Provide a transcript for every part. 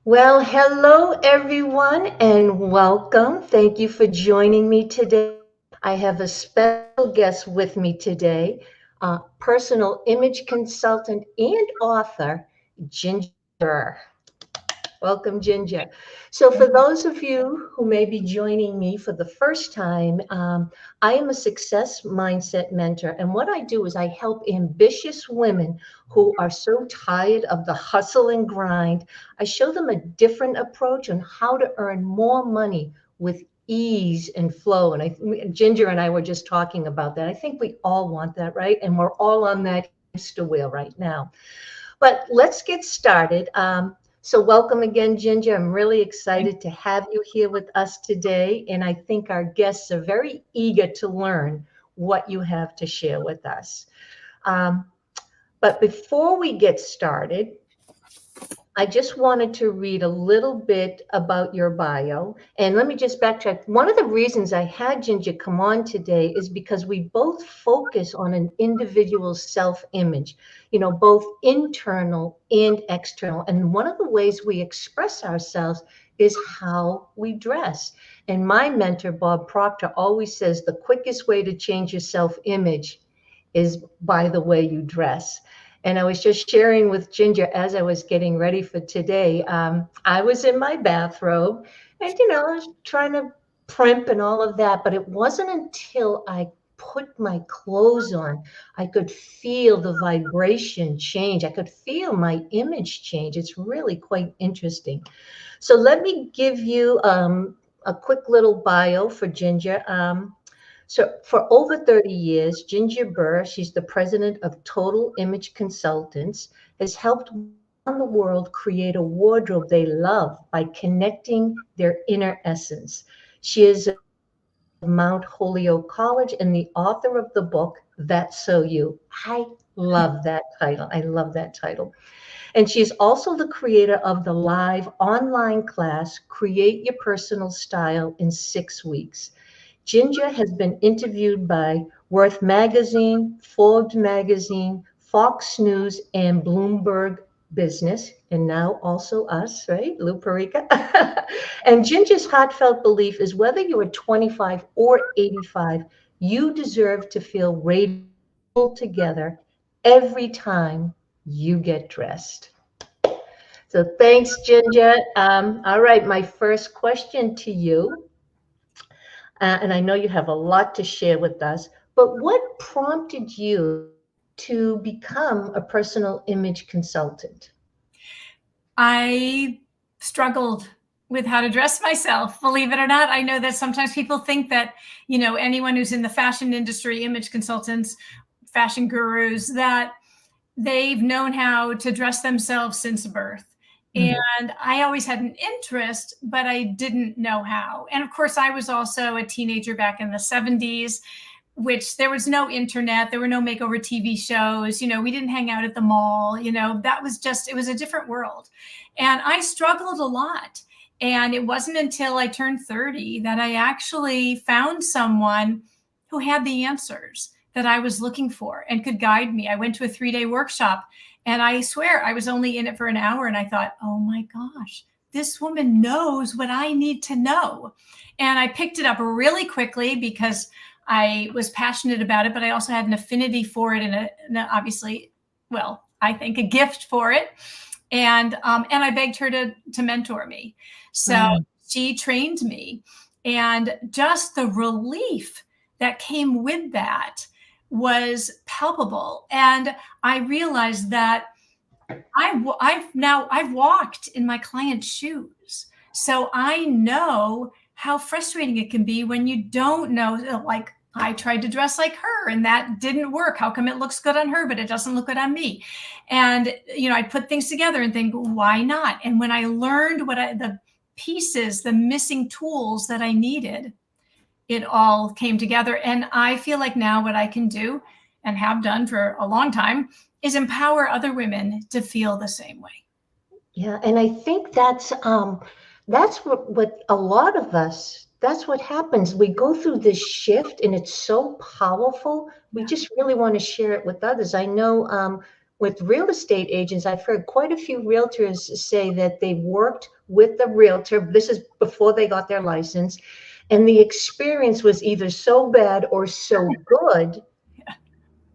Well, hello everyone and welcome. Thank you for joining me today. I have a special guest with me today, personal image consultant and author, Ginger Burr. Welcome, Ginger. So, for those of you who may be joining me for the first time, I am a success mindset mentor. And what I do is I help ambitious women who are so tired of the hustle and grind. I show them a different approach on how to earn more money with ease and flow. And Ginger and I were just talking about that. I think we all want that, right? And we're all on that hamster wheel right now. But let's get started. So, welcome again, Ginger. I'm really excited to have you here with us today. And I think our guests are very eager to learn what you have to share with us. Um, but before we get started, I just wanted to read a little bit about your bio. And let me just backtrack. One of the reasons I had Ginger come on today is because we both focus on an individual's self image, both internal and external. And one of the ways we express ourselves is how we dress. And my mentor, Bob Proctor, always says the quickest way to change your self image is by the way you dress. And I was just sharing with Ginger as I was getting ready for today. I was in my bathrobe and, I was trying to primp and all of that. But it wasn't until I put my clothes on, I could feel the vibration change. I could feel my image change. It's really quite interesting. So let me give you a quick little bio for Ginger. So for over 30 years, Ginger Burr, she's the president of Total Image Consultants, has helped around the world create a wardrobe they love by connecting their inner essence. She is a Mount Holyoke College and the author of the book, That's So You. I love that title. I love that title. And she's also the creator of the live online class, Create Your Personal Style in 6 Weeks. Ginger has been interviewed by Worth Magazine, Forbes Magazine, Fox News, and Bloomberg Business, and now also us, right? Lou Perica. And Ginger's heartfelt belief is whether you are 25 or 85, you deserve to feel radiant together every time you get dressed. So thanks, Ginger. All right, my first question to you, and I know you have a lot to share with us, but what prompted you to become a personal image consultant? I struggled with how to dress myself, believe it or not. I know that sometimes people think that, anyone who's in the fashion industry, image consultants, fashion gurus, that they've known how to dress themselves since birth. Mhm. And I always had an interest, but I didn't know how. And of course, I was also a teenager back in the 70s, which there was no internet, there were no makeover TV shows, we didn't hang out at the mall, that was just, it was a different world. And I struggled a lot. And it wasn't until I turned 30 that I actually found someone who had the answers that I was looking for and could guide me. I went to a 3-day workshop and I swear I was only in it for an hour and I thought, oh my gosh, this woman knows what I need to know. And I picked it up really quickly because I was passionate about it, but I also had an affinity for it and obviously, well, I think a gift for it. And I begged her to mentor me. So she trained me, and just the relief that came with that was palpable. And I realized that I've walked in my client's shoes, so I know how frustrating it can be when you don't know. Like, I tried to dress like her and that didn't work. How come it looks good on her, but it doesn't look good on me? And, I put things together and think, why not? And when I learned the pieces, the missing tools that I needed, it all came together. And I feel like now what I can do and have done for a long time is empower other women to feel the same way. Yeah, and I think that's what a lot of us, that's what happens. We go through this shift and it's so powerful. We Yeah. just really want to share it with others. I know with real estate agents, I've heard quite a few realtors say that they've worked with the realtor. This is before they got their license. And the experience was either so bad or so good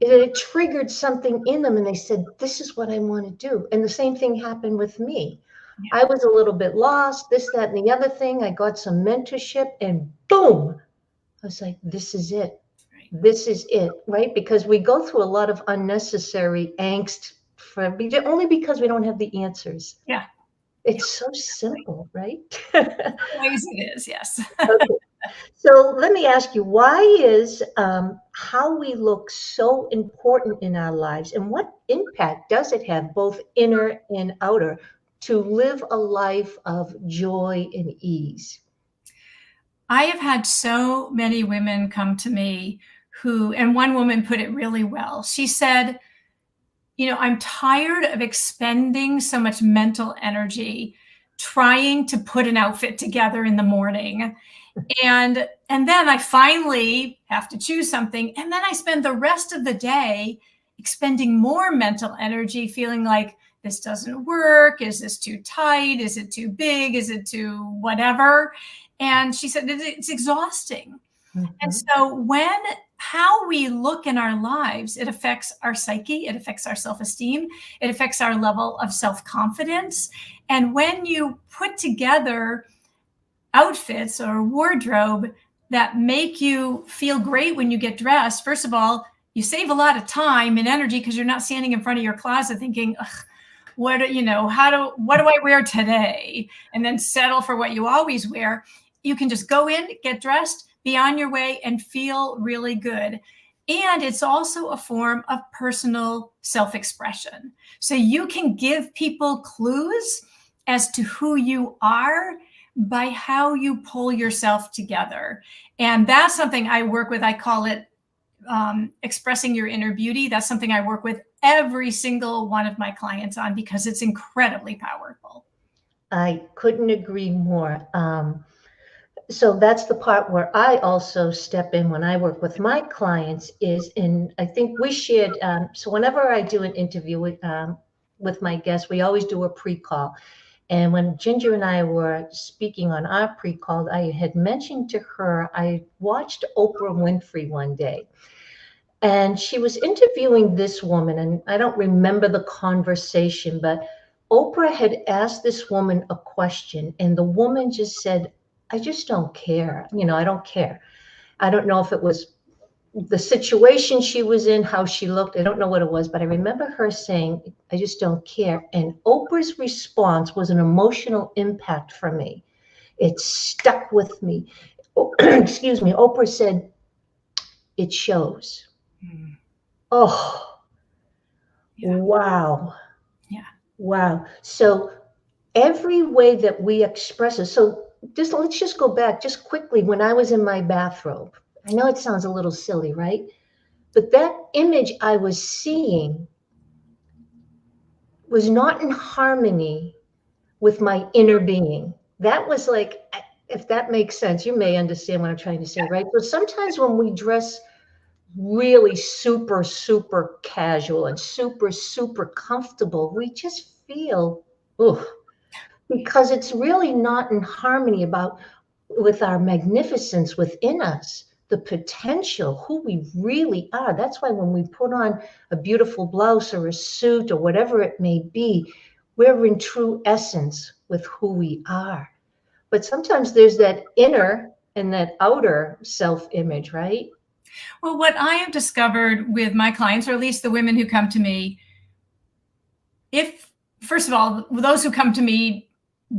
that it triggered something in them. And they said, this is what I want to do. And the same thing happened with me. I was a little bit lost, this, that, and the other thing. I got some mentorship and boom, I was like, this is it. This is it, right? Because we go through a lot of unnecessary angst only because we don't have the answers. Yeah. It's so simple, right? Always it is, yes. Okay. So let me ask you, why is how we look so important in our lives, and what impact does it have, both inner and outer, to live a life of joy and ease? I have had so many women come to me and one woman put it really well. She said, I'm tired of expending so much mental energy trying to put an outfit together in the morning. And then I finally have to choose something. And then I spend the rest of the day expending more mental energy, feeling like this doesn't work. Is this too tight? Is it too big? Is it too whatever? And she said, it's exhausting. Mm-hmm. And so how we look in our lives, it affects our psyche, it affects our self-esteem, it affects our level of self-confidence. And when you put together outfits or wardrobe that make you feel great when you get dressed, first of all, you save a lot of time and energy because you're not standing in front of your closet thinking, what do I wear today? And then settle for what you always wear. You can just go in, get dressed, be on your way, and feel really good. And it's also a form of personal self-expression. So you can give people clues as to who you are by how you pull yourself together. And that's something I work with. I call it expressing your inner beauty. That's something I work with every single one of my clients on because it's incredibly powerful. I couldn't agree more. So that's the part where I also step in when I work with my clients I think we shared, so whenever I do an interview with my guests, we always do a pre-call. And when Ginger and I were speaking on our pre-call, I had mentioned to her, I watched Oprah Winfrey one day. And she was interviewing this woman, and I don't remember the conversation, but Oprah had asked this woman a question, and the woman just said, I just don't care. I don't care. I don't know if it was the situation she was in, how she looked. I don't know what it was, but I remember her saying, I just don't care. And Oprah's response was an emotional impact for me. It stuck with me. Excuse me. Oprah said, it shows. Mm. Oh, yeah. Wow. Yeah. Wow. So every way that we express it. So let's just go back just quickly when I was in my bathrobe. I know it sounds a little silly, right? But that image I was seeing was not in harmony with my inner being. That was like, if that makes sense, you may understand what I'm trying to say, right? So sometimes when we dress really super, super casual and super, super comfortable, we just feel, because it's really not in harmony with our magnificence within us, the potential, who we really are. That's why when we put on a beautiful blouse or a suit or whatever it may be, we're in true essence with who we are. But sometimes there's that inner and that outer self-image, right? Well, what I have discovered with my clients, or at least the women who come to me, first of all, those who come to me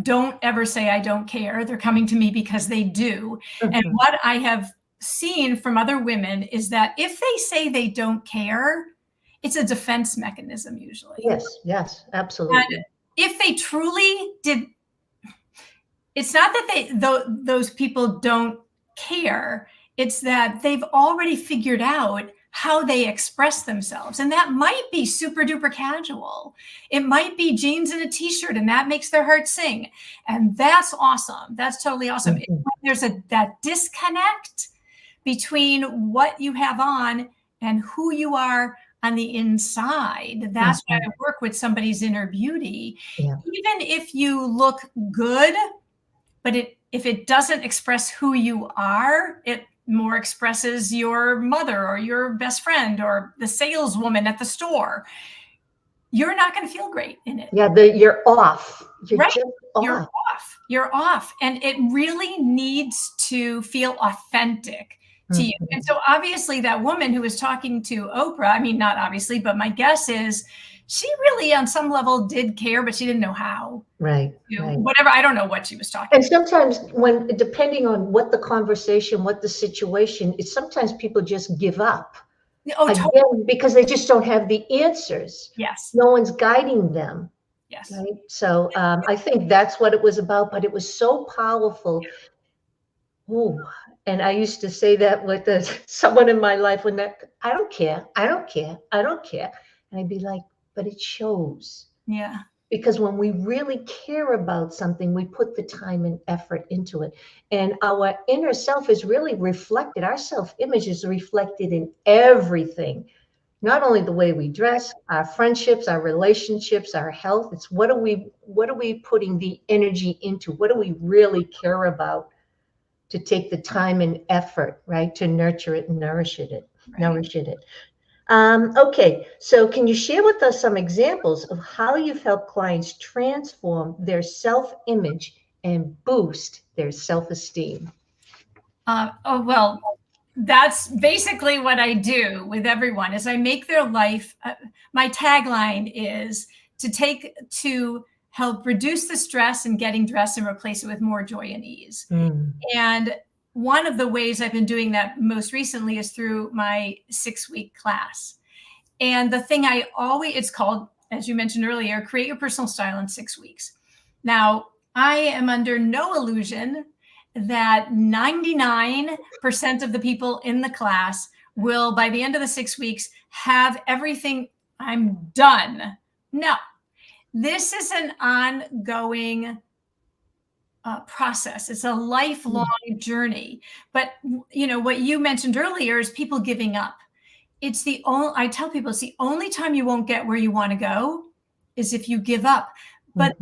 don't ever say I don't care. They're coming to me because they do. Mm-hmm. And what I have seen from other women is that if they say they don't care, it's a defense mechanism usually. Yes, absolutely. And if they truly did, it's not that those people don't care. It's that they've already figured out how they express themselves. And that might be super duper casual. It might be jeans and a t-shirt, and that makes their heart sing. And that's awesome. That's totally awesome. Mm-hmm. When there's that disconnect between what you have on and who you are on the inside. That's why I work with somebody's inner beauty. Yeah. Even if you look good, but if it doesn't express who you are, it more expresses your mother or your best friend or the saleswoman at the store. You're not going to feel great in it. Yeah, you're off. You're right. just You're off. off. You're off. And it really needs to feel authentic to you. And so obviously that woman who was talking to Oprah, I mean, not obviously, but my guess is she really on some level did care, but she didn't know how. Right. Whatever. I don't know what she was talking and sometimes depending on what the conversation, what the situation is, sometimes people just give up. Oh, Again, totally. because they just don't have the answers. Yes. No one's guiding them. Yes. Right. So I think that's what it was about, but it was so powerful. Ooh. And I used to say that with someone in my life I don't care. And I'd be like, but it shows. Yeah. Because when we really care about something, we put the time and effort into it. And our inner self is really reflected. Our self-image is reflected in everything. Not only the way we dress, our friendships, our relationships, our health. It's what are we putting the energy into? What do we really care about to take the time and effort, right? To nurture it and nourish it. Okay, so can you share with us some examples of how you've helped clients transform their self-image and boost their self-esteem? Well, that's basically what I do with everyone is I make their life, my tagline is to help reduce the stress in getting dressed and replace it with more joy and ease. And one of the ways I've been doing that most recently is through my 6-week class. And the thing it's called, as you mentioned earlier, Create Your Personal Style in 6 weeks. Now, I am under no illusion that 99% of the people in the class will, by the end of the 6 weeks, have everything. I'm done. No, this is an ongoing process. It's a lifelong journey. But what you mentioned earlier is people giving up. I tell people it's the only time you won't get where you want to go is if you give up. But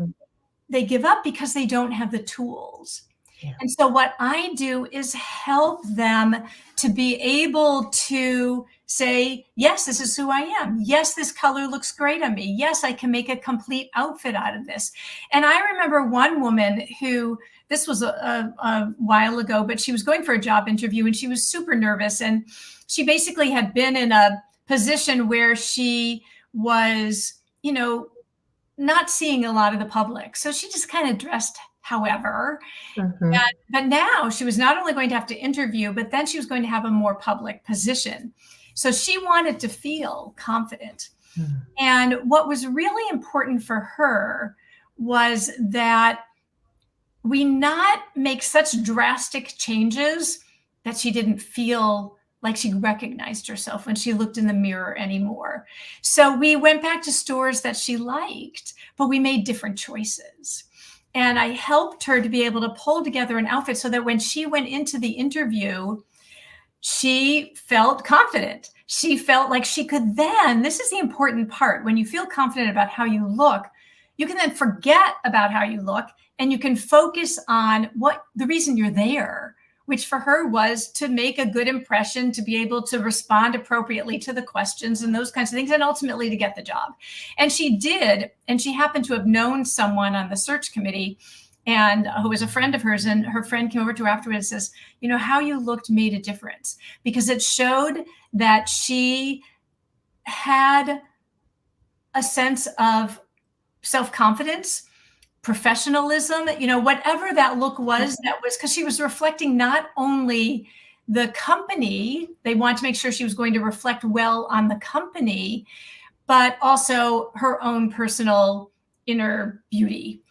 they give up because they don't have the tools. Yeah. And so what I do is help them to be able to say, yes, this is who I am. Yes, this color looks great on me. Yes, I can make a complete outfit out of this. And I remember one woman who, this was a while ago, but she was going for a job interview and she was super nervous. And she basically had been in a position where she was, not seeing a lot of the public. So she just kind of dressed however. But now she was not only going to have to interview, but then she was going to have a more public position. So she wanted to feel confident. And what was really important for her was that we not make such drastic changes that she didn't feel like she recognized herself when she looked in the mirror anymore. So we went back to stores that she liked, but we made different choices. And I helped her to be able to pull together an outfit so that when she went into the interview, she felt confident. She felt like she could then, this is the important part, when you feel confident about how you look, you can then forget about how you look and you can focus on the reason you're there, which for her was to make a good impression, to be able to respond appropriately to the questions and those kinds of things, and ultimately to get the job. And she did, and she happened to have known someone on the search committee and who was a friend of hers, and her friend came over to her afterwards and says, how you looked made a difference because it showed that she had a sense of self-confidence, professionalism, whatever that look was, that was because she was reflecting not only the company, they wanted to make sure she was going to reflect well on the company, but also her own personal inner beauty.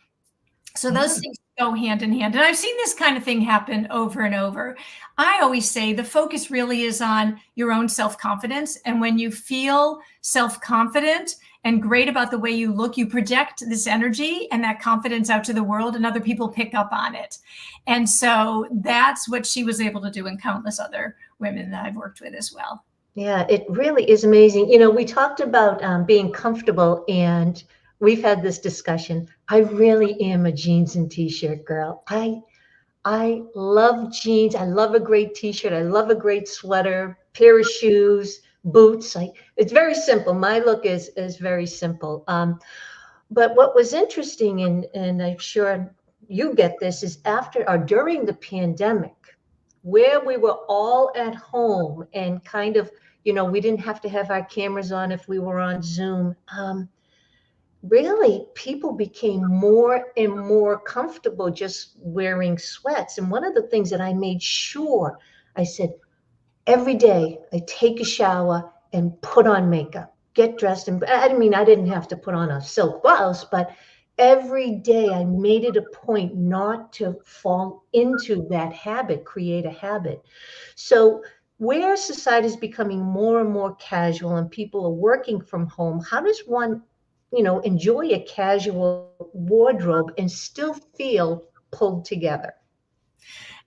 So those things go hand in hand. And I've seen this kind of thing happen over and over. I always say the focus really is on your own self-confidence. And when you feel self-confident and great about the way you look, you project this energy and that confidence out to the world and other people pick up on it. And so that's what she was able to do and countless other women that I've worked with as well. Yeah, it really is amazing. We talked about being comfortable, and we've had this discussion. I really am a jeans and t-shirt girl. I love jeans. I love a great t-shirt. I love a great sweater, pair of shoes, boots. It's very simple. My look is very simple. But what was interesting, and I'm sure you get this, is after or during the pandemic, where we were all at home and kind of, we didn't have to have our cameras on if we were on Zoom. Really, people became more and more comfortable just wearing sweats. And one of the things that I made sure I said, every day I take a shower and put on makeup, get dressed. And I mean, I didn't have to put on a silk blouse, but every day I made it a point not to fall into that habit, create a habit. So, where society is becoming more and more casual and people are working from home, how does one, enjoy a casual wardrobe and still feel pulled together?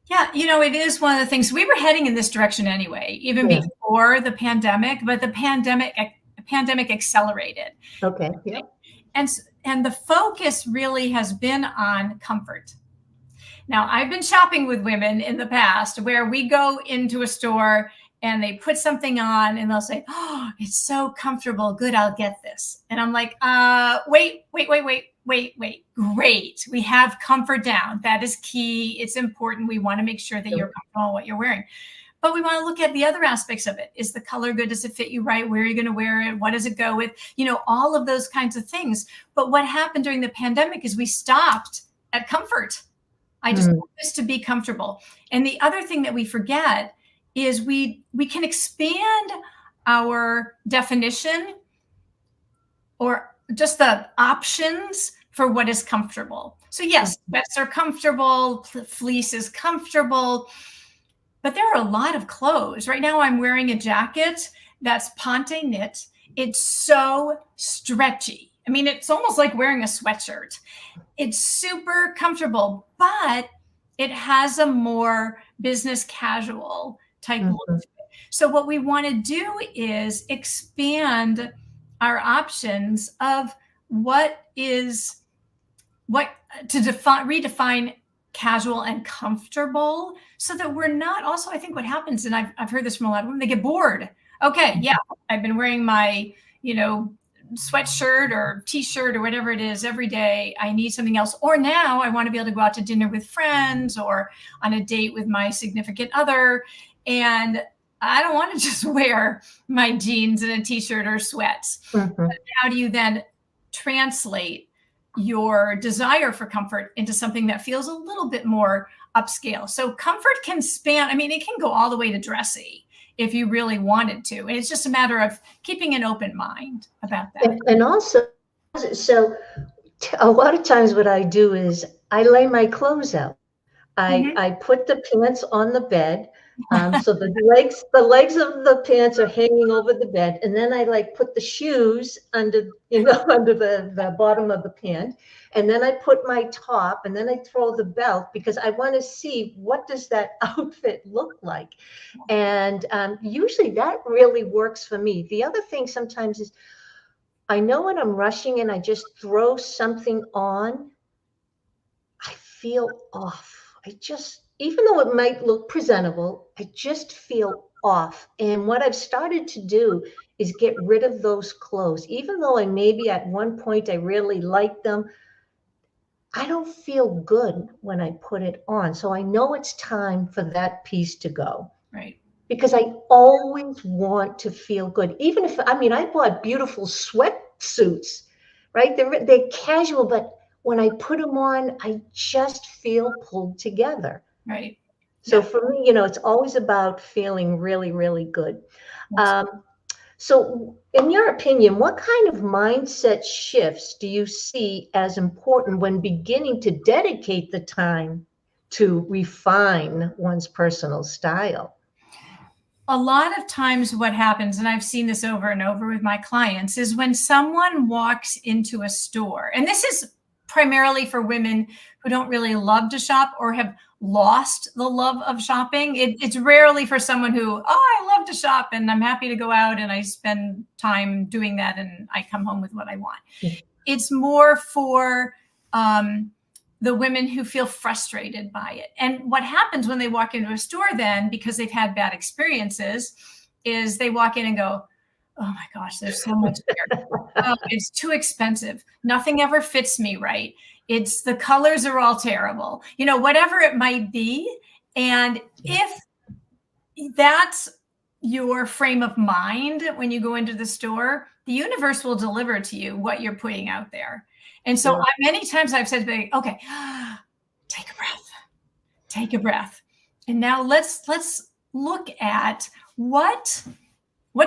Yeah, it is one of the things we were heading in this direction anyway, even Yeah. before the pandemic, but the pandemic accelerated. Okay. Yeah. And the focus really has been on comfort. Now, I've been shopping with women in the past where we go into a store and they put something on and they'll say, "Oh, it's so comfortable. Good, I'll get this." And I'm like, wait. Great. We have comfort down. That is key. It's important. We want to make sure that you're comfortable in what you're wearing. But we want to look at the other aspects of it. Is the color good? Does it fit you right? Where are you going to wear it? What does it go with? All of those kinds of things. But what happened during the pandemic is we stopped at comfort. I just want this to be comfortable. And the other thing that we forget is we can expand our definition or just the options for what is comfortable. So yes, sweats are comfortable, fleece is comfortable, but there are a lot of clothes. Right now I'm wearing a jacket that's ponte knit. It's so stretchy. I mean, it's almost like wearing a sweatshirt. It's super comfortable, but it has a more business casual type look to it. So what we want to do is expand our options of what to redefine casual and comfortable so that we're not also, I think what happens, and I've heard this from a lot of women, they get bored. Okay, yeah, I've been wearing my, sweatshirt or t-shirt or whatever it is every day. I need something else. Or now I want to be able to go out to dinner with friends or on a date with my significant other. And I don't want to just wear my jeans and a t-shirt or sweats. How do you then translate your desire for comfort into something that feels a little bit more upscale? So comfort can span, it can go all the way to dressy if you really wanted to. And it's just a matter of keeping an open mind about that. And also, so a lot of times what I do is I lay my clothes out. I put the pants on the bed. So the legs of the pants are hanging over the bed. And then I put the shoes under, under the bottom of the pant. And then I put my top and then I throw the belt because I want to see what does that outfit look like. And usually that really works for me. The other thing sometimes is I know when I'm rushing and I just throw something on, I feel off. Even though it might look presentable, I just feel off. And what I've started to do is get rid of those clothes. Even though I maybe at one point I really liked them, I don't feel good when I put it on. So I know it's time for that piece to go. Right. Because I always want to feel good. Even if, I bought beautiful sweatsuits, right? They're casual, but when I put them on, I just feel pulled together. Right. So for me, it's always about feeling really, really good. So in your opinion, what kind of mindset shifts do you see as important when beginning to dedicate the time to refine one's personal style? A lot of times what happens, and I've seen this over and over with my clients, is when someone walks into a store, and this is primarily for women who don't really love to shop or have lost the love of shopping. It's rarely for someone who, I love to shop and I'm happy to go out and I spend time doing that and I come home with what I want. It's more for the women who feel frustrated by it. And what happens when they walk into a store then, because they've had bad experiences, is they walk in and go, oh my gosh, there's so much here. Oh, it's too expensive. Nothing ever fits me right. It's the colors are all terrible, whatever it might be. And if that's your frame of mind when you go into the store, the universe will deliver to you what you're putting out there. And so many times I've said, okay, take a breath. And now let's look at what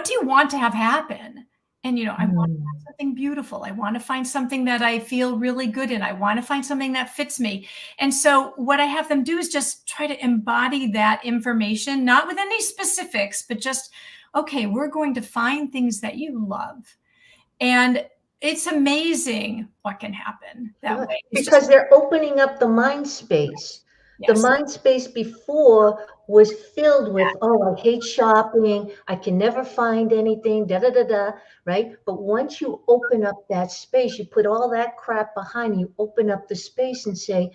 do you want to have happen? And, I want to find something beautiful. I want to find something that I feel really good in. I want to find something that fits me. And so what I have them do is just try to embody that information, not with any specifics, but just, okay, we're going to find things that you love. And it's amazing what can happen that way. Because they're opening up the mind space. Yes. The mind space before was filled with, I hate shopping. I can never find anything, right? But once you open up that space, you put all that crap behind you, open up the space and say,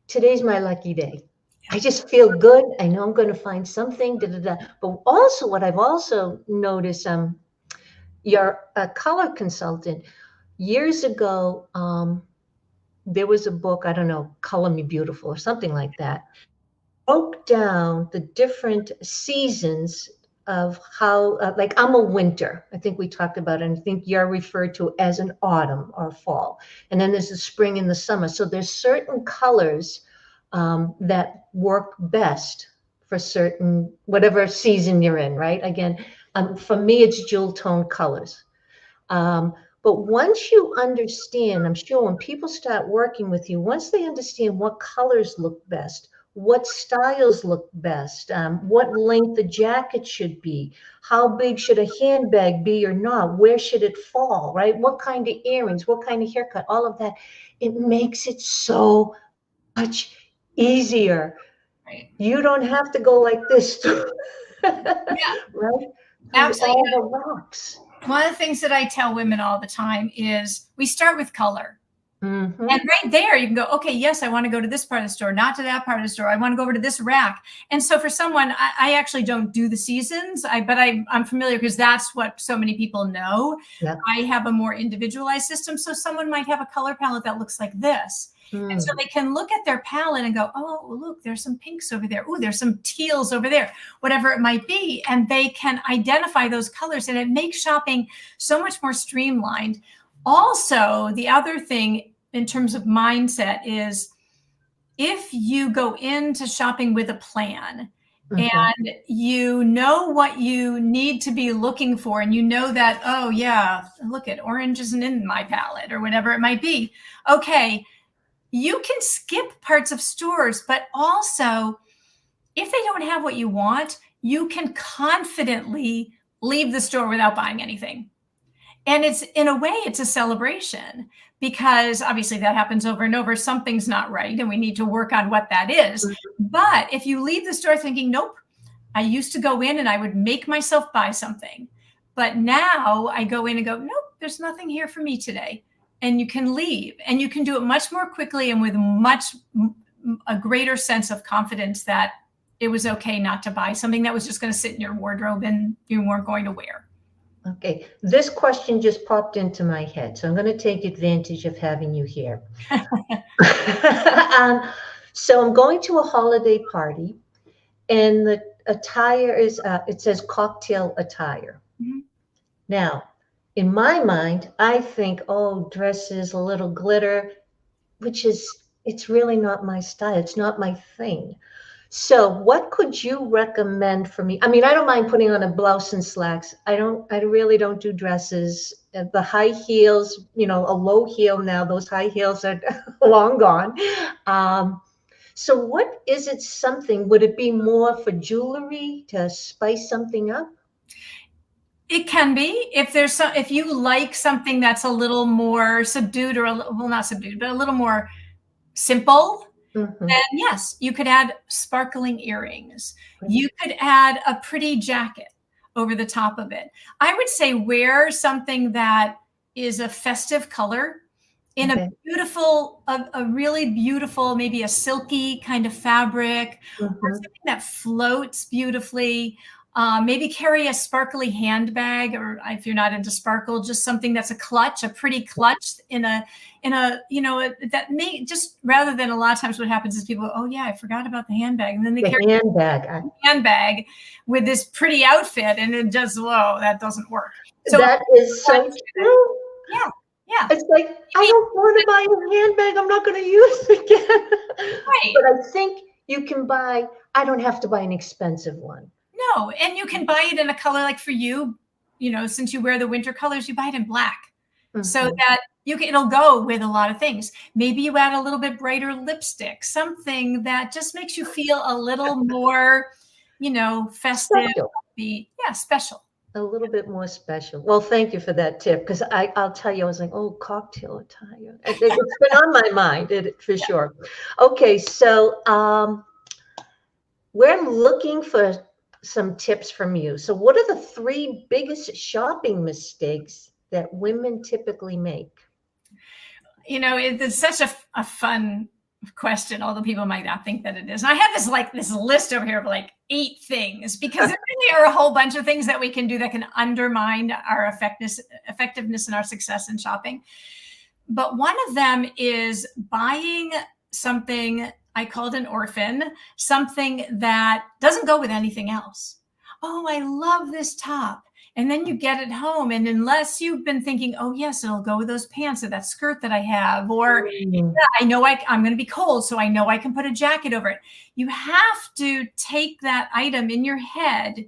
today's my lucky day. I just feel good. I know I'm going to find something, But also what I've also noticed, you're a color consultant. Years ago, there was a book, I don't know, Color Me Beautiful or something like that, broke down the different seasons of how, like I'm a winter. I think we talked about it, and I think you're referred to as an autumn or fall. And then there's the spring and the summer. So there's certain colors that work best for certain, whatever season you're in, right? Again, for me, it's jewel tone colors. But once you understand, I'm sure when people start working with you, once they understand what colors look best, what styles look best, what length the jacket should be, how big should a handbag be or not, where should it fall, right? What kind of earrings, what kind of haircut, all of that, it makes it so much easier. Right. You don't have to go like this, right? Absolutely. All the rocks. One of the things that I tell women all the time is we start with color. Mm-hmm. And right there, you can go, okay, yes, I want to go to this part of the store, not to that part of the store. I want to go over to this rack. And so for someone, I actually don't do the seasons, but I'm familiar because that's what so many people know. Yep. I have a more individualized system. So someone might have a color palette that looks like this. And so they can look at their palette and go, oh, look, there's some pinks over there. Oh, there's some teals over there, whatever it might be. And they can identify those colors, and it makes shopping so much more streamlined. Also, the other thing in terms of mindset is if you go into shopping with a plan, and you know what you need to be looking for, and you know that, oh yeah, look at orange isn't in my palette or whatever it might be. Okay. You can skip parts of stores, but also if they don't have what you want, you can confidently leave the store without buying anything. And it's, in a way, it's a celebration, because obviously that happens over and over. Something's not right and we need to work on what that is. But if you leave the store thinking, nope, I used to go in and I would make myself buy something, but now I go in and go, nope, there's nothing here for me today. And you can leave, and you can do it much more quickly and with a greater sense of confidence that it was okay not to buy something that was just going to sit in your wardrobe and you weren't going to wear. Okay, this question just popped into my head, so I'm going to take advantage of having you here. So I'm going to a holiday party, and the attire is, it says cocktail attire. Mm-hmm. Now, in my mind, I think, oh, dresses, a little glitter, it's really not my style. It's not my thing. So what could you recommend for me? I mean, I don't mind putting on a blouse and slacks. I really don't do dresses. The high heels, a low heel now, those high heels are long gone. So what is it would it be more for jewelry to spice something up? It can be. If you like something that's a little more subdued, or not subdued, but a little more simple, Mm-hmm. then yes, you could add sparkling earrings. Great. You could add a pretty jacket over the top of it. I would say wear something that is a festive color in a Okay. beautiful, a really beautiful, maybe a silky kind of fabric, or Mm-hmm. something that floats beautifully. Maybe carry a sparkly handbag, or if you're not into sparkle, just something that's a clutch, a pretty clutch that may just, rather than, a lot of times what happens is people go, oh yeah, I forgot about the handbag, and then they The carry handbag. a handbag with this pretty outfit, and it just, whoa, that doesn't work. So That is so true. yeah, yeah, It's like, I maybe, don't want to buy a handbag I'm not going to use again. right. But I think you can buy, I don't have to buy an expensive one. No, and you can buy it in a color, like for you, since you wear the winter colors, you buy it in black, so Mm-hmm. that it'll go with a lot of things. Maybe you add a little bit brighter lipstick, something that just makes you feel a little more, festive, Special. upbeat. Yeah, special. A little bit more special. Well, thank you for that tip because I'll tell you, I was like, oh, cocktail attire. It's been on my mind for sure. Okay, so we're looking for some tips from you. So, what are the three biggest shopping mistakes that women typically make? It's such a fun question, although people might not think that it is. And I have this list over here of like 8 things, because there really are a whole bunch of things that we can do that can undermine our effectiveness and our success in shopping. But one of them is buying something I called an orphan, something that doesn't go with anything else. Oh, I love this top. And then you get it home, and unless you've been thinking, oh yes, it'll go with those pants or that skirt that I have, or Mm, yeah, I know I'm going to be cold, so I know I can put a jacket over it. You have to take that item in your head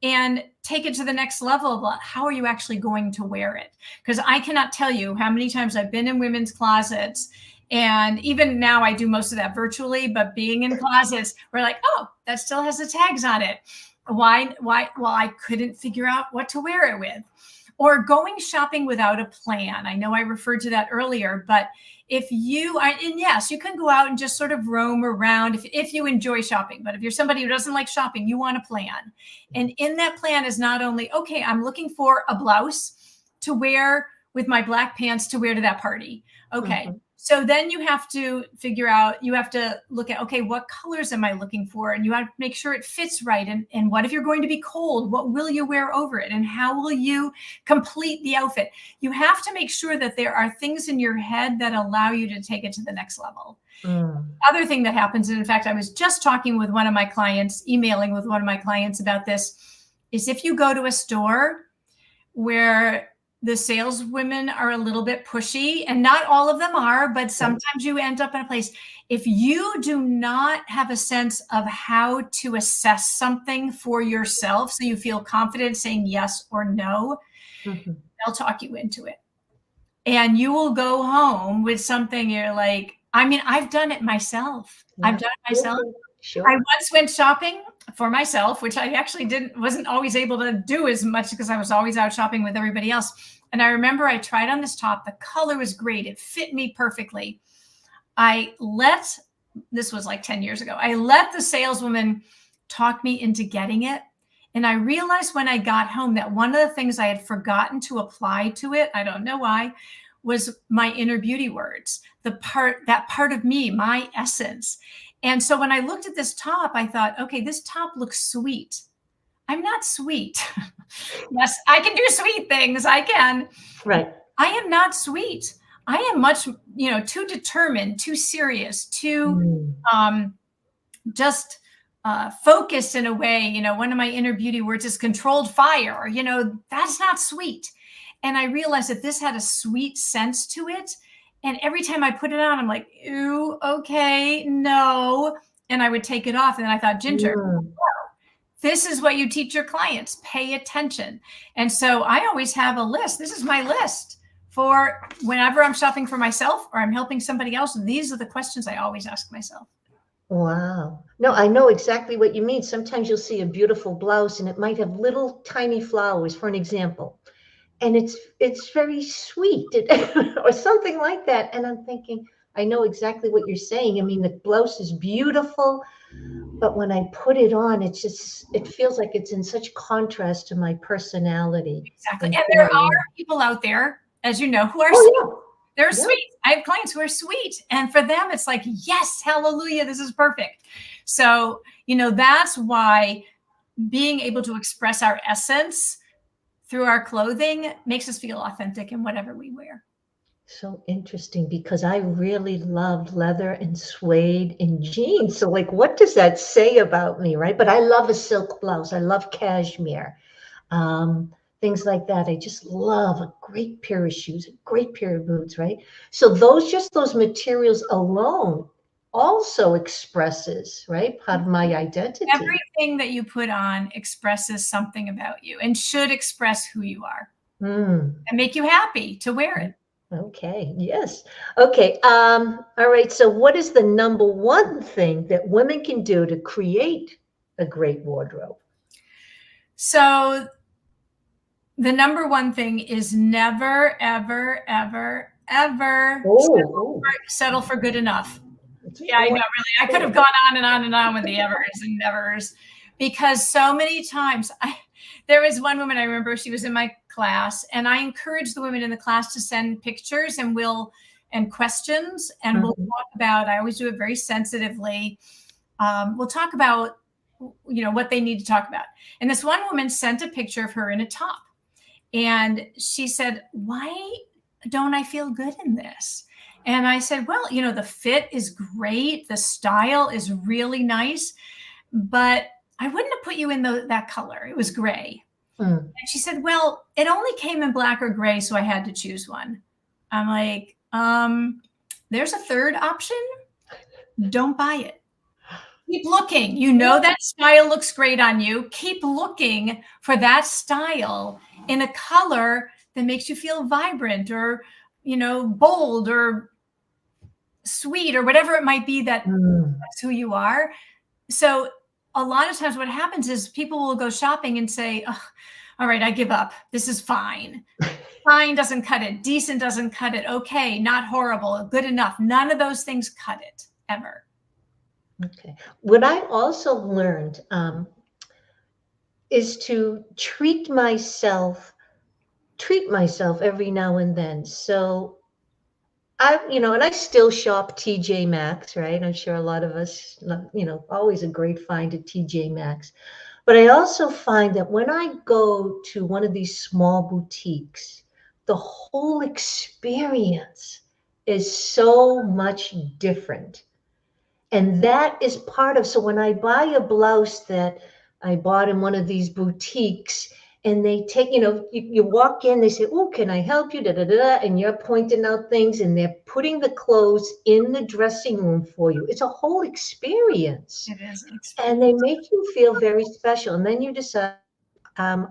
and take it to the next level of how are you actually going to wear it? Because I cannot tell you how many times I've been in women's closets, and even now I do most of that virtually, but being in closets, we're like, oh, that still has the tags on it. Why? Well, I couldn't figure out what to wear it with. Or going shopping without a plan. I know I referred to that earlier, but if you are, and yes, you can go out and just sort of roam around if you enjoy shopping. But if you're somebody who doesn't like shopping, you want a plan. And in that plan is not only, okay, I'm looking for a blouse to wear with my black pants to wear to that party. Okay. mhm. So then you have to figure out, you have to look at, okay, what colors am I looking for? And you have to make sure it fits right. And what if you're going to be cold? What will you wear over it? And how will you complete the outfit? You have to make sure that there are things in your head that allow you to take it to the next level. Mm, Other thing that happens, and in fact, I was just talking with one of my clients, emailing with one of my clients about this, is if you go to a store where the saleswomen are a little bit pushy, and not all of them are, but sometimes you end up in a place. If you do not have a sense of how to assess something for yourself, so you feel confident saying yes or no, mhm. they'll talk you into it. And you will go home with something you're like, I mean, I've done it myself. I've Yeah. done it myself. I Sure. once went shopping for myself, which I actually wasn't always able to do as much because I was always out shopping with everybody else. And I remember I tried on this top. The color was great. It fit me perfectly. This was like 10 years ago. I let the saleswoman talk me into getting it. And I realized when I got home that one of the things I had forgotten to apply to it, I don't know why, was my inner beauty words, that part of me, my essence. And so when I looked at this top, I thought, okay, this top looks sweet. I'm not sweet. Yes, I can do sweet things. I can. Right. I am not sweet. I am much, too determined, too serious, too Mm, um, just focused in a way. One of my inner beauty words is controlled fire. That's not sweet. And I realized that this had a sweet sense to it. And every time I put it on, I'm like, ooh, okay, no. And I would take it off. And then I thought, Ginger, mm. this is what you teach your clients. Pay attention. And so I always have a list. This is my list for whenever I'm shopping for myself or I'm helping somebody else. These are the questions I always ask myself. Wow. No, I know exactly what you mean. Sometimes you'll see a beautiful blouse and it might have little tiny flowers, for an example, and it's very sweet or something like that. And I'm thinking, I know exactly what you're saying. I mean, the blouse is beautiful, but when I put it on, it feels like it's in such contrast to my personality Exactly. and And who there I am. are people out there, as you know, who are sweet. Oh, They're yeah. Yep. sweet. I have clients who are sweet. And for them, it's like, yes, hallelujah, this is perfect. So, that's why being able to express our essence through our clothing makes us feel authentic in whatever we wear. So interesting because I really love leather and suede and jeans. So, like, what does that say about me, right? But I love a silk blouse. I love cashmere, um, things like that. I just love a great pair of shoes, a great pair of boots, right? So those materials alone also expresses, right, part of my identity. Everything that you put on expresses something about you and should express who you are Mm. and make you happy to wear it. Okay, yes. Okay, all right. So what is the number one thing that women can do to create a great wardrobe? So the number one thing is never, ever, ever, ever Oh, settle for good enough. it's Yeah, I know, four. really. I could have gone on and on and on with the evers and nevers because so many times there was one woman I remember, she was in my class, and I encouraged the women in the class to send pictures and questions, and we'll Mhm. talk about, I always do it very sensitively. We'll talk about, what they need to talk about. And this one woman sent a picture of her in a top. And she said, why don't I feel good in this? And I said, well, the fit is great. The style is really nice, but I wouldn't have put you in that color. It was gray. Mm. And she said, well, it only came in black or gray, so I had to choose one. I'm like, there's a third option. Don't buy it. Keep looking. That style looks great on you. Keep looking for that style in a color that makes you feel vibrant or, bold or sweet or whatever it might be that's Mm. who you are. So a lot of times what happens is people will go shopping and say, oh, all right, I give up. This is fine. Fine doesn't cut it. Decent doesn't cut it. Okay, not horrible. Good enough. None of those things cut it ever. Okay. What I also learned is to treat myself every now and then. So and I still shop TJ Maxx, right? I'm sure a lot of us, always a great find at TJ Maxx. But I also find that when I go to one of these small boutiques, the whole experience is so much different. And that is part of, so when I buy a blouse that I bought in one of these boutiques, and they take, you walk in, they say, oh, can I help you? Da, da, da, da, and you're pointing out things, and they're putting the clothes in the dressing room for you. It's a whole experience. It is an And they experience. make you feel very special. And then you decide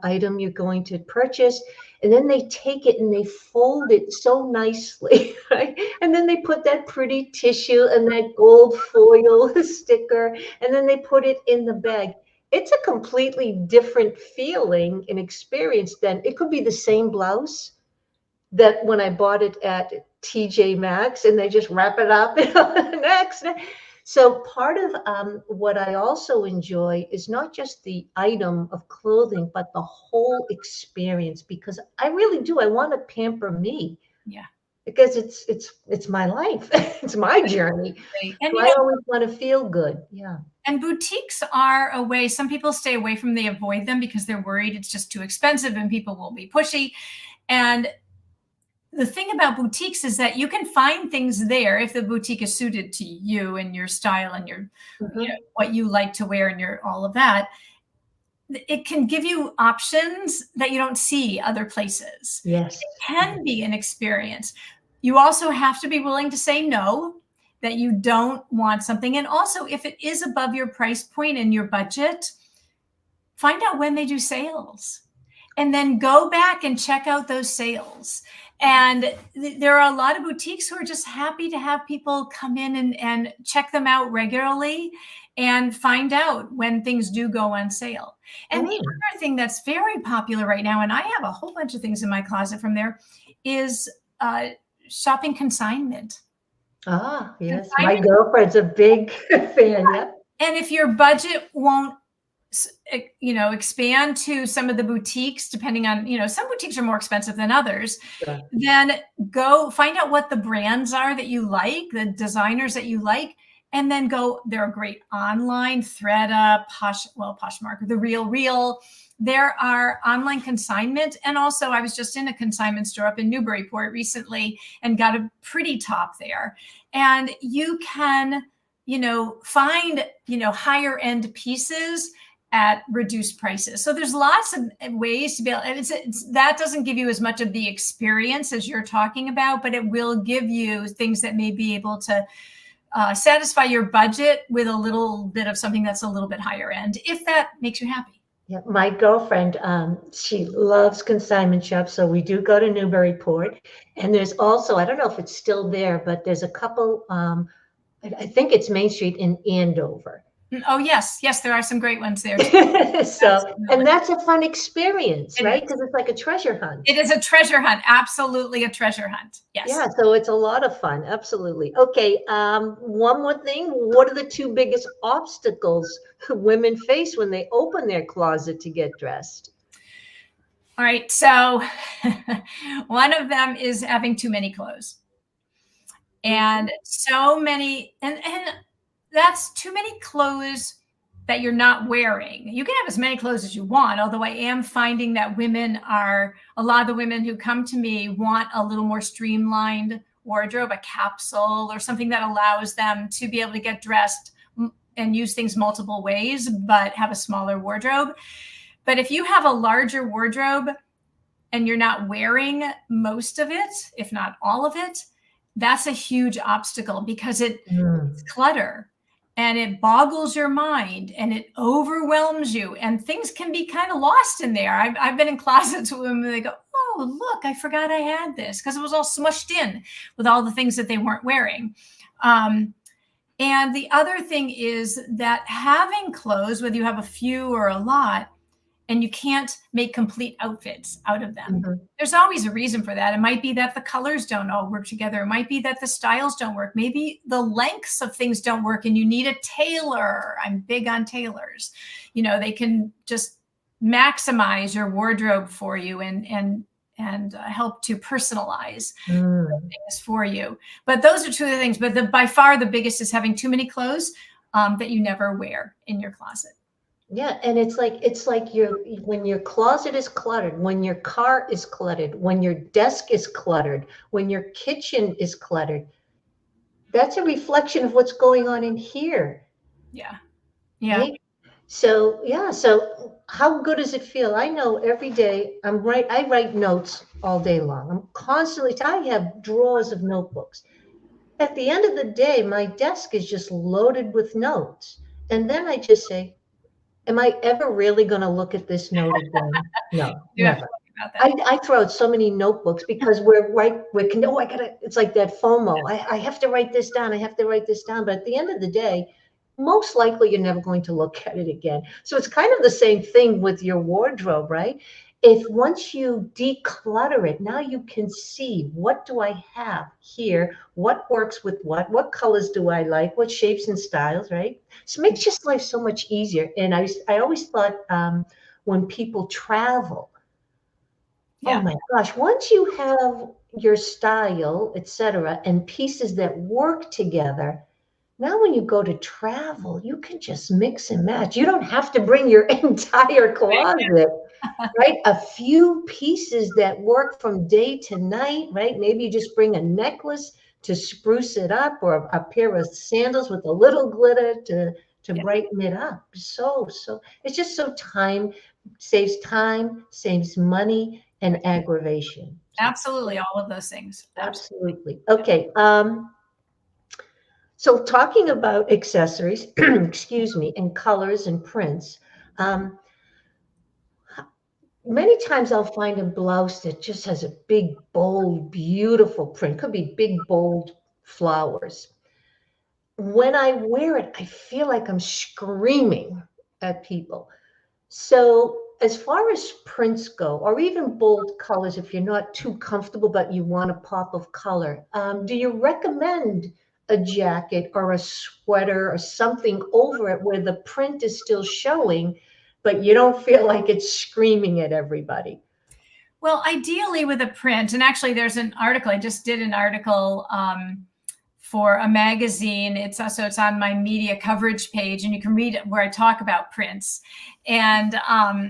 item you're going to purchase, and then they take it and they fold it so nicely, right? And then they put that pretty tissue and that gold foil sticker, and then they put it in the bag. It's a completely different feeling and experience than it could be the same blouse that when I bought it at TJ Maxx and they just wrap it up, next. So part of what I also enjoy is not just the item of clothing, but the whole experience, because I really do. I want to pamper me Yeah. because it's my life. It's my journey. And So I always want to feel good. Yeah. and boutiques are a way, some people stay away from, they avoid them because they're worried it's just too expensive and people will be pushy. And the thing about boutiques is that you can find things there if the boutique is suited to you and your style and your, Mhm. what you like to wear and your all of that. It can give you options that you don't see other places. Yes. It can be an experience. You also have to be willing to say no, that you don't want something. And also, if it is above your price point and your budget, find out when they do sales and then go back and check out those sales. And there are a lot of boutiques who are just happy to have people come in and check them out regularly and find out when things do go on sale. And the Mm. other thing that's very popular right now, and I have a whole bunch of things in my closet from there, is shopping consignment. Ah, yes. My Consignment, girlfriend's a big fan. Yep. and if your budget won't expand to some of the boutiques, depending on, some boutiques are more expensive than others, Sure. then go find out what the brands are that you like, the designers that you like, and then go. There are great online, ThredUp, Poshmark, The Real Real. There are online consignment. And also, I was just in a consignment store up in Newburyport recently and got a pretty top there. And you can, find, higher end pieces at reduced prices. So there's lots of ways to be able, and that doesn't give you as much of the experience as you're talking about, but it will give you things that may be able to satisfy your budget with a little bit of something that's a little bit higher end, if that makes you happy. Yeah, my girlfriend, she loves consignment shops, so we do go to Newburyport. And there's also, I don't know if it's still there, but there's a couple, I think it's Main Street in Andover. Oh, yes. Yes, there are some great ones there too. So, and Absolutely. that's a fun experience, It right? is. Because it's like a treasure hunt. It is a treasure hunt. Absolutely a treasure hunt. Yes. Yeah, so it's a lot of fun. Absolutely. Okay, one more thing. What are the two biggest obstacles women face when they open their closet to get dressed? All right. So one of them is having too many clothes. And so many, and that's too many clothes that you're not wearing. You can have as many clothes as you want, although I am finding that a lot of the women who come to me want a little more streamlined wardrobe, a capsule or something that allows them to be able to get dressed and use things multiple ways, but have a smaller wardrobe. But if you have a larger wardrobe and you're not wearing most of it, if not all of it, that's a huge obstacle because it's clutter and it boggles your mind and it overwhelms you, and things can be kind of lost in there. I've been in closets with them and they go, oh, look, I forgot I had this, because it was all smushed in with all the things that they weren't wearing. And the other thing is that having clothes, whether you have a few or a lot, and you can't make complete outfits out of them. Mm-hmm. There's always a reason for that. It might be that the colors don't all work together. It might be that the styles don't work. Maybe the lengths of things don't work and you need a tailor. I'm big on tailors. They can just maximize your wardrobe for you and help to personalize things for you. But those are two of the things. But by far the biggest is having too many clothes that you never wear in your closet. Yeah, and it's like when your closet is cluttered, when your car is cluttered, when your desk is cluttered, when your kitchen is cluttered, that's a reflection of what's going on in here. Yeah. Yeah. Right? So yeah, so how good does it feel? I know every day I write notes all day long. I'm constantly, I have drawers of notebooks. At the end of the day, my desk is just loaded with notes. And then I just say, am I ever really going to look at this note again? No, You have to never. think about that. I throw out so many notebooks because I gotta, it's like that FOMO. I have to write this down. I have to write this down. But at the end of the day, most likely you're never going to look at it again. So it's kind of the same thing with your wardrobe, right? If once you declutter it, now you can see, what do I have here? What works with what colors do I like? What shapes and styles, right? So it makes just life so much easier. And I always thought, when people travel, oh Yeah. my gosh, once you have your style, etc., and pieces that work together, now when you go to travel, you can just mix and match. You don't have to bring your entire closet, right? A few pieces that work from day to night, right? Maybe you just bring a necklace to spruce it up, or a pair of sandals with a little glitter to Yeah. brighten it up. So it's just so time, saves money and aggravation. So Absolutely. All of those things. Absolutely. absolutely. Okay. So talking about accessories, excuse me, and colors and prints, um, many times I'll find a blouse that just has a big, bold, beautiful print. Could be big, bold flowers. When I wear it, I feel like I'm screaming at people. So as far as prints go, or even bold colors, if you're not too comfortable but you want a pop of color, do you recommend a jacket or a sweater or something over it where the print is still showing, but you don't feel like it's screaming at everybody? Well, ideally with a print, and actually there's an article, I just did an article for a magazine. It's on my media coverage page, and you can read it where I talk about prints. And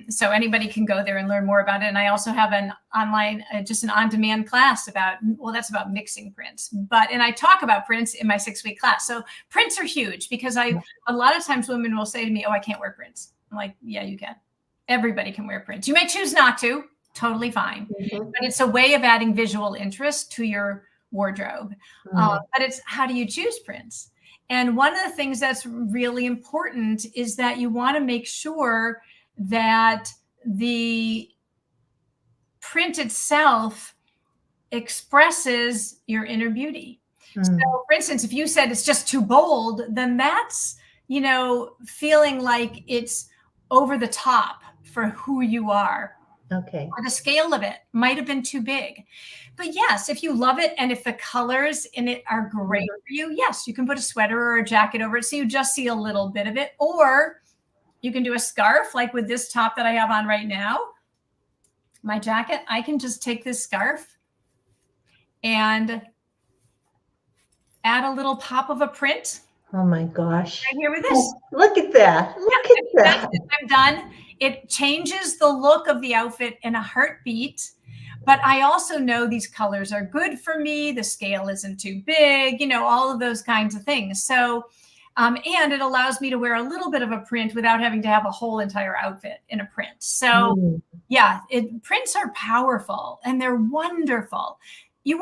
so anybody can go there and learn more about it. And I also have an online, just an on-demand class about, well, that's about mixing prints. And I talk about prints in my 6-week class. So prints are huge because a lot of times women will say to me, oh, I can't wear prints. I'm like, yeah, you can. Everybody can wear prints. You may choose not to. Totally fine. But it's a way of adding visual interest to your wardrobe. But it's, how do you choose prints? And one of the things that's really important is that you want to make sure that the print itself expresses your inner beauty. So for instance, if you said it's just too bold, then that's, feeling like it's over the top for who you are. Okay. Or the scale of it might have been too big. But yes, if you love it and if the colors in it are great for you, yes, you can put a sweater or a jacket over it so you just see a little bit of it. Or you can do a scarf like with this top that I have on right now. My jacket, I can just take this scarf and add a little pop of a print. Oh my gosh. Right here with this. Look at that. Look at that. I'm done. It changes the look of the outfit in a heartbeat. But I also know these colors are good for me. The scale isn't too big, all of those kinds of things. So, and it allows me to wear a little bit of a print without having to have a whole entire outfit in a print. So yeah, prints are powerful and they're wonderful. You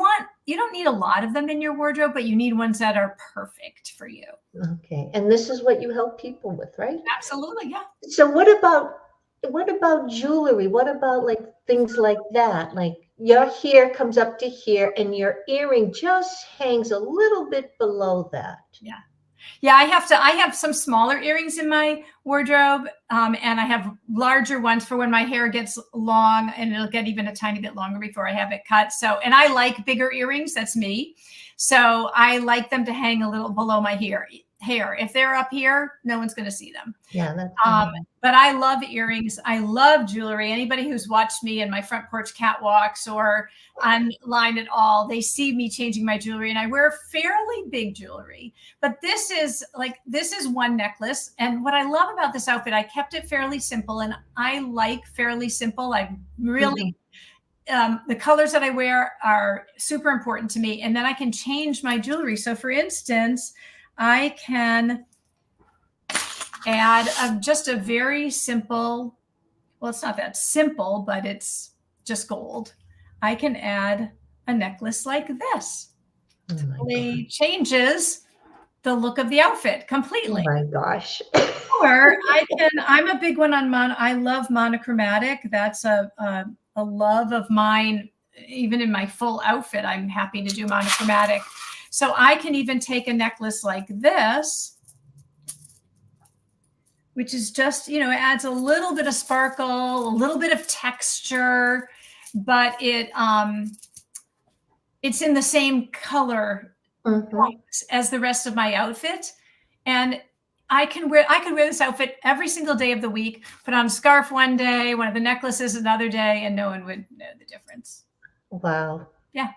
don't need a lot of them in your wardrobe, but you need ones that are perfect for you. Okay. And this is what you help people with, right? Absolutely. Yeah. So what about jewelry? What about like things like that? Like your hair comes up to here and your earring just hangs a little bit below that. Yeah. Yeah, I have some smaller earrings in my wardrobe, and I have larger ones for when my hair gets long, and it'll get even a tiny bit longer before I have it cut. So, and I like bigger earrings. That's me. So I like them to hang a little below my hair. If they're up here, no one's going to see them. Yeah, that's but I love earrings. I love jewelry. Anybody who's watched me in my front porch catwalks or online at all, they see me changing my jewelry, and I wear fairly big jewelry. But this is one necklace. And what I love about this outfit, I kept it fairly simple, and I like fairly simple. I really, the colors that I wear are super important to me. And then I can change my jewelry. So for instance, I can add just a very simple, well, it's not that simple, but it's just gold. I can add a necklace like this. It changes the look of the outfit completely. Oh my gosh. Or I'm a big one on I love monochromatic. That's a love of mine. Even in my full outfit, I'm happy to do monochromatic. So I can even take a necklace like this, which is just, it adds a little bit of sparkle, a little bit of texture, but it's in the same color as the rest of my outfit. And I could wear this outfit every single day of the week, put on a scarf one day, one of the necklaces another day, and no one would know the difference. Wow. Yeah.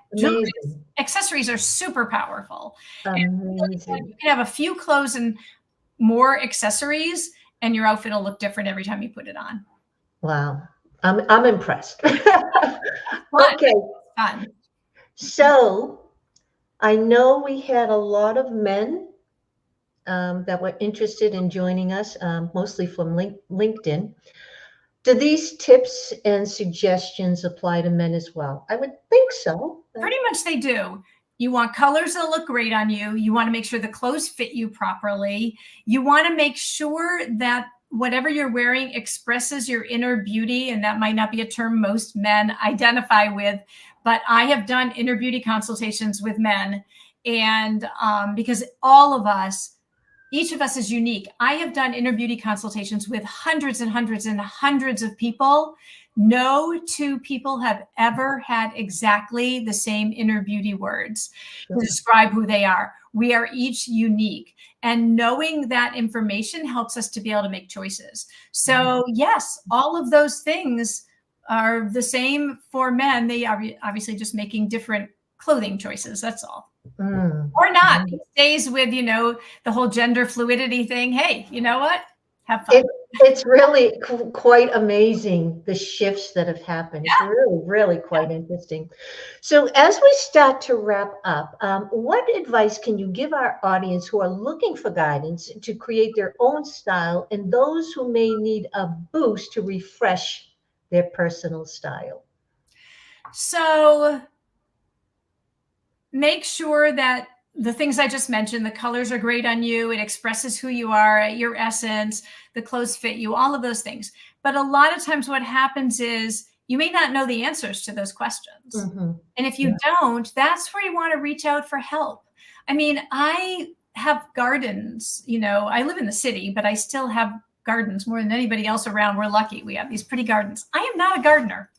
Accessories are super powerful. And you can have a few clothes and more accessories, and your outfit will look different every time you put it on. Wow. I'm impressed. Okay. Fun. So I know we had a lot of men that were interested in joining us, mostly from LinkedIn. Do these tips and suggestions apply to men as well? I would think so. Pretty much they do. You want colors that look great on you. You want to make sure the clothes fit you properly. You want to make sure that whatever you're wearing expresses your inner beauty. And that might not be a term most men identify with, but I have done inner beauty consultations with men. And because each of us is unique. I have done inner beauty consultations with hundreds and hundreds and hundreds of people No two people have ever had exactly the same inner beauty words to Sure. describe who they are. We are each unique. And knowing that information helps us to be able to make choices. So, yes, all of those things are the same for men. They are obviously just making different clothing choices. That's all. Or not. Mm. These days with, the whole gender fluidity thing. Hey, you know what? Have It, fun. it's really quite amazing, the shifts that have happened. It's really, really quite interesting. So, as we start to wrap up, what advice can you give our audience who are looking for guidance to create their own style and those who may need a boost to refresh their personal style? So make sure that the things I just mentioned, the colors are great on you. It expresses who you are, your essence, the clothes fit you, all of those things. But a lot of times what happens is you may not know the answers to those questions. Hmm. And if you Yeah. don't, that's where you want to reach out for help. I mean, I have gardens, I live in the city, but I still have gardens more than anybody else around. We're lucky. We have these pretty gardens. I am not a gardener.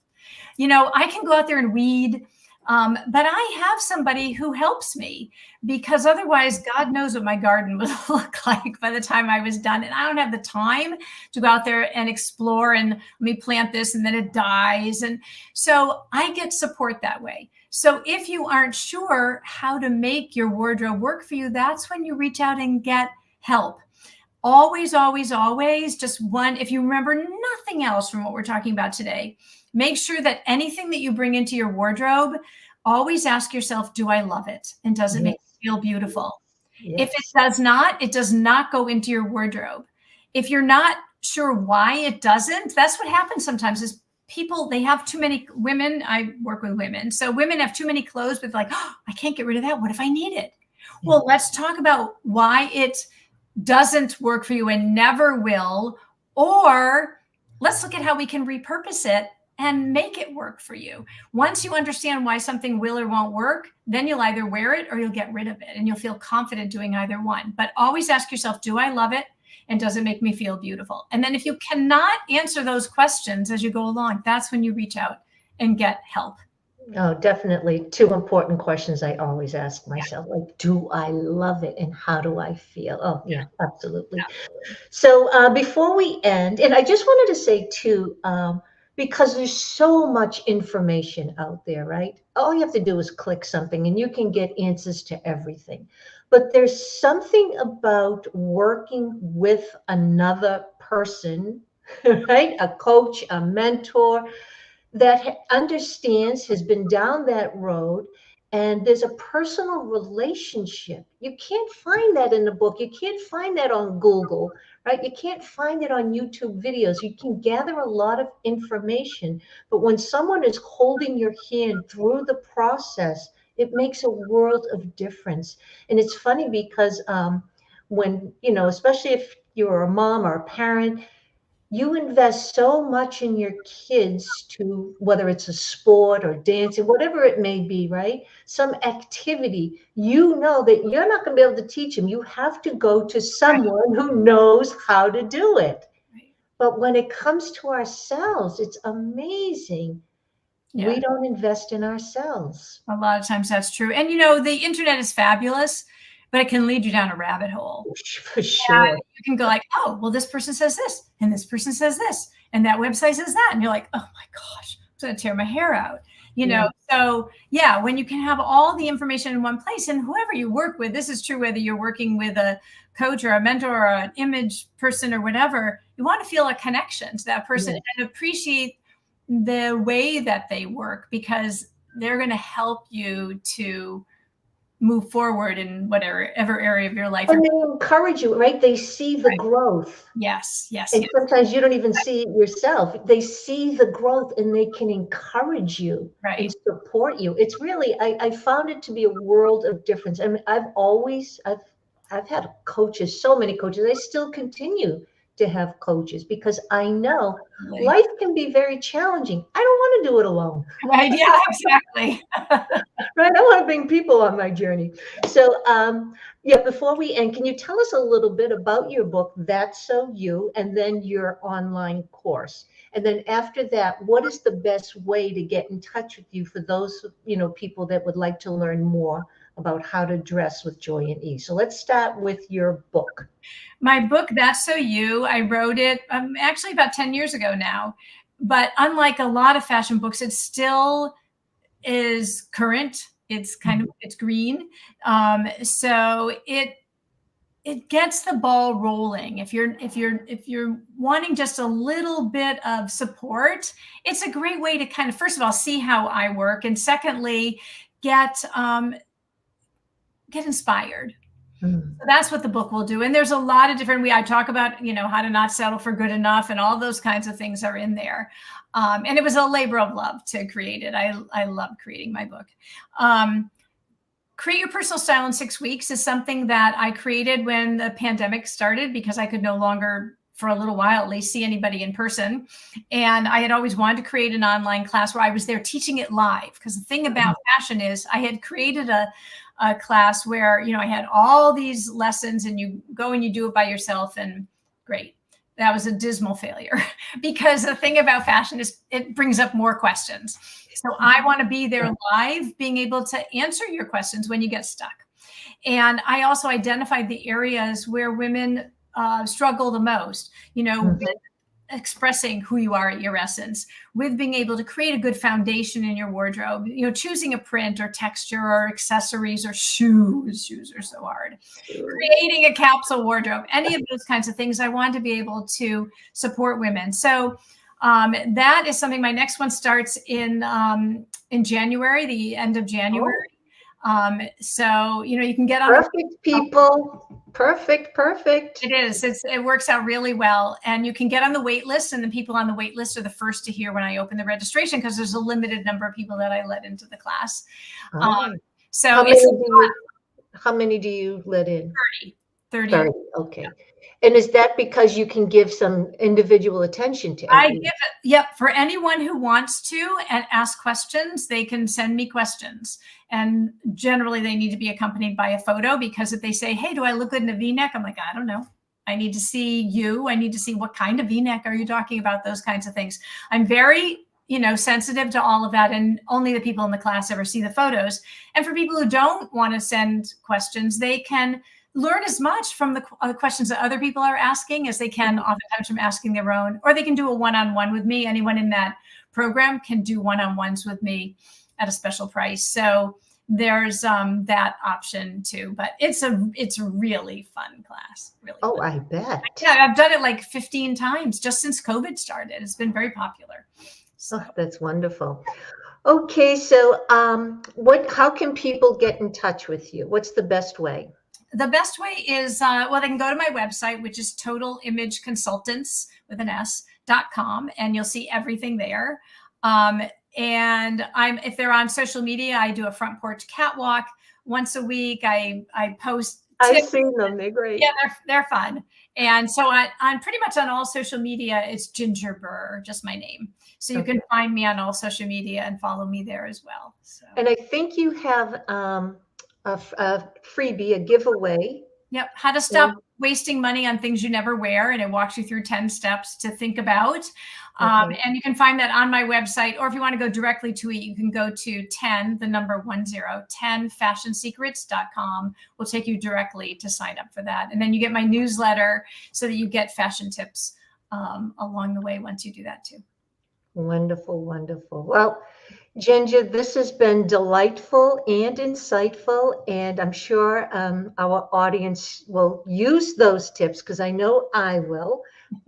I can go out there and weed, but I have somebody who helps me because otherwise, God knows what my garden would look like by the time I was done. And I don't have the time to go out there and explore and let me plant this and then it dies. And so I get support that way. So if you aren't sure how to make your wardrobe work for you, that's when you reach out and get help. Always, always, always, just one, if you remember nothing else from what we're talking about today, make sure that anything that you bring into your wardrobe, always ask yourself, do I love it? And does it make Yes. me feel beautiful? If it Yes. does not go into your wardrobe. If you're not sure why it doesn't, that's what happens sometimes is people, they have too many women. I work with women. So women have too many clothes with like, oh, I can't get rid of that. What if I need it? Yeah. Well, let's talk about why it doesn't work for you and never will. Or let's look at how we can repurpose it and make it work for you. Once you understand why something will or won't work, then you'll either wear it or you'll get rid of it and you'll feel confident doing either one. But always ask yourself, do I love it? And does it make me feel beautiful? And then if you cannot answer those questions as you go along, that's when you reach out and get help. Oh, definitely. Two important questions I always ask myself, like, do I love it and how do I feel? Oh, yeah, absolutely. So before we end, and I just wanted to say too, because there's so much information out there, right? All you have to do is click something and you can get answers to everything. But there's something about working with another person, right? A coach, a mentor that understands, has been down that road, and there's a personal relationship. You can't find that in the book. You can't find that on Google, right? You can't find it on YouTube videos. You can gather a lot of information, but when someone is holding your hand through the process, it makes a world of difference. And it's funny because when, especially if you're a mom or a parent, you invest so much in your kids to whether it's a sport or dancing, whatever it may be, right? Some activity, you know that you're not going to be able to teach them. You have to go to Right. someone who knows how to do it. Right. But when it comes to ourselves, it's amazing. Yeah. We don't invest in ourselves. A lot of times that's true. And the internet is fabulous, but it can lead you down a rabbit hole. For sure. You can go like, oh, well, this person says this, and this person says this, and that website says that. And you're like, oh my gosh, I'm going to tear my hair out. Yeah. So yeah, when you can have all the information in one place, and whoever you work with, this is true whether you're working with a coach or a mentor or an image person or whatever, you want to feel a connection to that person and appreciate the way that they work because they're going to help you to move forward in whatever area of your life. And they encourage you, right? They see the Right. growth. Yes, yes, And yes. sometimes you don't even see it yourself. They see the growth and they can encourage you and Right. support you. It's really, I found it to be a world of difference. I mean, I've had coaches, so many coaches. I still continue to have coaches because I know Absolutely. life can be very challenging. I don't want to do it alone. Right. Yeah, exactly. Right? I want to bring people on my journey. So, yeah, before we end, can you tell us a little bit about your book, That's So You, and then your online course? And then after that, what is the best way to get in touch with you for those, people that would like to learn more about how to dress with joy and ease? So let's start with your book. My book, That's So You, I wrote it actually about 10 years ago now. But unlike a lot of fashion books, it still is current. It's it's green. So it gets the ball rolling. If you're wanting just a little bit of support, it's a great way to kind of, first of all, see how I work, and secondly, get inspired. Mm. So that's what the book will do. And there's a lot of different, I talk about, how to not settle for good enough, and all those kinds of things are in there. And it was a labor of love to create it. I love creating my book. Create Your Personal Style in 6 Weeks is something that I created when the pandemic started, because I could no longer, for a little while at least, see anybody in person. And I had always wanted to create an online class where I was there teaching it live. Because the thing about fashion is I had created a class where, I had all these lessons, and you go and you do it by yourself, and great. That was a dismal failure because the thing about fashion is it brings up more questions. So I want to be there live, being able to answer your questions when you get stuck. And I also identified the areas where women struggle the most, with expressing who you are at your essence, with being able to create a good foundation in your wardrobe, choosing a print or texture or accessories or shoes. Shoes are so hard. Creating a capsule wardrobe, any of those kinds of things. I want to be able to support women. So that is something. My next one starts in January, the end of January. So, you can get on. Perfect, people. Perfect. It is. It works out really well. And you can get on the wait list, and the people on the wait list are the first to hear when I open the registration, because there's a limited number of people that I let into the class. So how many do you let in? 30. Okay. And is that because you can give some individual attention to everyone? I give it, yep. For anyone who wants to and ask questions, they can send me questions. And generally they need to be accompanied by a photo, because if they say, hey, do I look good in a V-neck? I'm like, I don't know. I need to see you. I need to see what kind of V-neck are you talking about? Those kinds of things. I'm very, sensitive to all of that. And only the people in the class ever see the photos. And for people who don't want to send questions, they can learn as much from the questions that other people are asking as they can, oftentimes, from asking their own, or they can do a one-on-one with me. Anyone in that program can do one-on-ones with me at a special price. So there's that option too, but it's a really fun class. Really fun. I bet. Yeah, I've done it like 15 times just since COVID started. It's been very popular. So. That's wonderful. Okay, so how can people get in touch with you? What's the best way? The best way is, they can go to my website, which is totalimageconsultants with an S.com, and you'll see everything there. And if they're on social media, I do a front porch catwalk once a week. I post tips. I've seen them. They're great. Yeah, they're fun. And so I'm pretty much on all social media. It's Ginger Burr, just my name. So you can find me on all social media and follow me there as well. So. And I think you have a freebie, a giveaway. Yep. How to stop wasting money on things you never wear. And it walks you through 10 steps to think about. And you can find that on my website, or if you want to go directly to it, you can go to 10fashionSecrets.com. We'll take you directly to sign up for that. And then you get my newsletter so that you get fashion tips along the way once you do that too. Wonderful. Well, Ginger, this has been delightful and insightful, and I'm sure our audience will use those tips, because I know I will,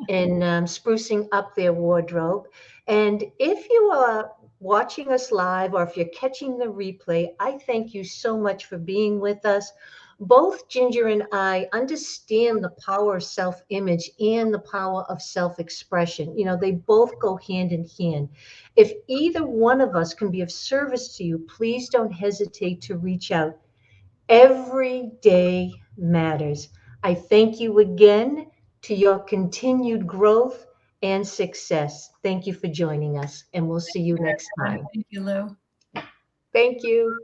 in sprucing up their wardrobe. And if you are watching us live, or if you're catching the replay, I thank you so much for being with us. Both Ginger and I understand the power of self-image and the power of self-expression. They both go hand in hand. If either one of us can be of service to you, please don't hesitate to reach out. Every day matters. I thank you again to your continued growth and success. Thank you for joining us, and we'll see you next time. Thank you, Lou. Thank you.